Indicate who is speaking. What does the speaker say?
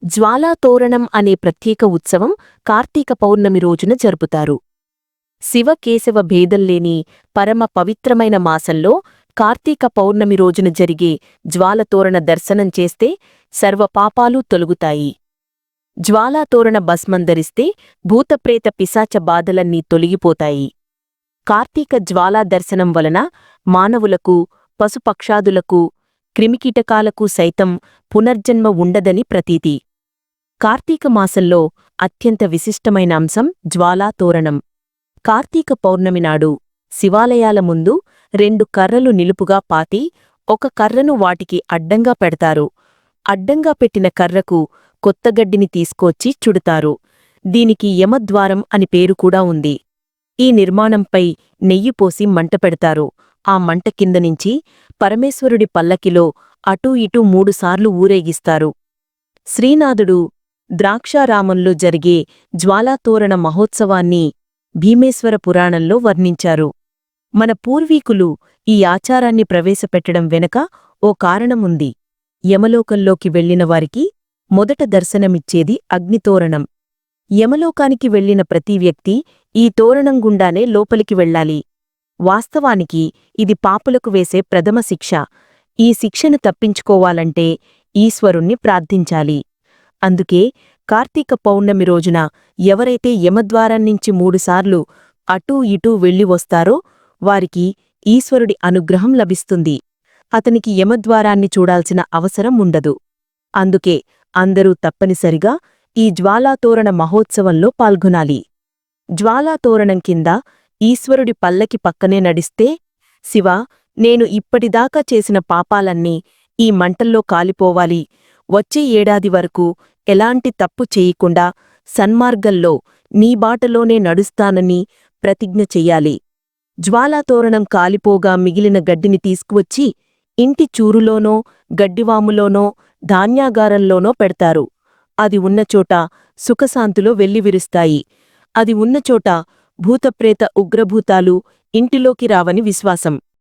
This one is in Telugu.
Speaker 1: జ్వాలాతోరణం అనే ప్రత్యేక ఉత్సవం కార్తీక పౌర్ణమి రోజున జరుపుతారు. శివకేశవ భేదంలేని పరమ పవిత్రమైన మాసంలో కార్తీక పౌర్ణమి రోజున జరిగే జ్వాలతోరణ దర్శనం చేస్తే సర్వపాపాలూ తొలగుతాయి. జ్వాలాతోరణ భస్మం ధరిస్తే భూతప్రేత పిశాచ బాధలన్నీ తొలగిపోతాయి. కార్తీక జ్వాలా దర్శనం వలన మానవులకు, పశుపక్షాదులకు, క్రిమికీటకాలకు సైతం పునర్జన్మ ఉండదని ప్రతీతి. కార్తీక మాసంలో అత్యంత విశిష్టమైన అంశం జ్వాలాతోరణం. కార్తీక పౌర్ణమి నాడు శివాలయాల ముందు 2 కర్రలు నిలుపుగా పాతి ఒక కర్రను వాటికి అడ్డంగా పెడతారు. అడ్డంగా పెట్టిన కర్రకు కొత్తగడ్డిని తీసుకొచ్చి చుడతారు. దీనికి యమద్వారం అని పేరు కూడా ఉంది. ఈ నిర్మాణంపై నెయ్యి పోసి మంట పెడతారు. ఆ మంట కింద నుంచి పరమేశ్వరుడి పల్లకిలో అటూ ఇటూ 3 సార్లు ఊరేగిస్తారు. శ్రీనాథుడు ద్రాక్షారామంలో జరిగే జ్వాలాతోరణ మహోత్సవాన్ని భీమేశ్వర పురాణంలో వర్ణించారు. మన పూర్వీకులు ఈ ఆచారాన్ని ప్రవేశపెట్టడం వెనక ఓ కారణముంది. యమలోకంలోకి వెళ్లిన వారికి మొదట దర్శనమిచ్చేది అగ్నితోరణం. యమలోకానికి వెళ్లిన ప్రతి వ్యక్తి ఈ తోరణం గుండానే లోపలికి వెళ్ళాలి. వాస్తవానికి ఇది పాపులకు వేసే ప్రథమ శిక్ష. ఈ శిక్షను తప్పించుకోవాలంటే ఈశ్వరుణ్ణి ప్రార్థించాలి. అందుకే కార్తీక పౌర్ణమి రోజున ఎవరైతే యమద్వారాన్నించి 3 సార్లు అటూ ఇటూ వెళ్ళి వస్తారో వారికి ఈశ్వరుడి అనుగ్రహం లభిస్తుంది. అతనికి యమద్వారాన్ని చూడాల్సిన అవసరం ఉండదు. అందుకే అందరూ తప్పనిసరిగా ఈ జ్వాలాతోరణ మహోత్సవంలో పాల్గొనాలి. జ్వాలాతోరణం కింద ఈశ్వరుడి పల్లకి పక్కనే నడిస్తే, శివా, నేను ఇప్పటిదాకా చేసిన పాపాలన్నీ ఈ మంటల్లో కాలిపోవాలి, వచ్చే ఏడాది వరకు ఎలాంటి తప్పు చేయకుండా సన్మార్గంలో నీ బాటలోనే నడుస్తానని ప్రతిజ్ఞ చెయ్యాలి. జ్వాలాతోరణం కాలిపోగా మిగిలిన గడ్డిని తీసుకువచ్చి ఇంటి చూరులోనో, గడ్డివాములోనో, ధాన్యాగారంలోనో పెడతారు. అది ఉన్నచోట సుఖశాంతులో వెల్లివిరుస్తాయి. అది ఉన్నచోట భూతప్రేత ఉగ్రభూతాలు ఇంటిలోకి రావని విశ్వాసం.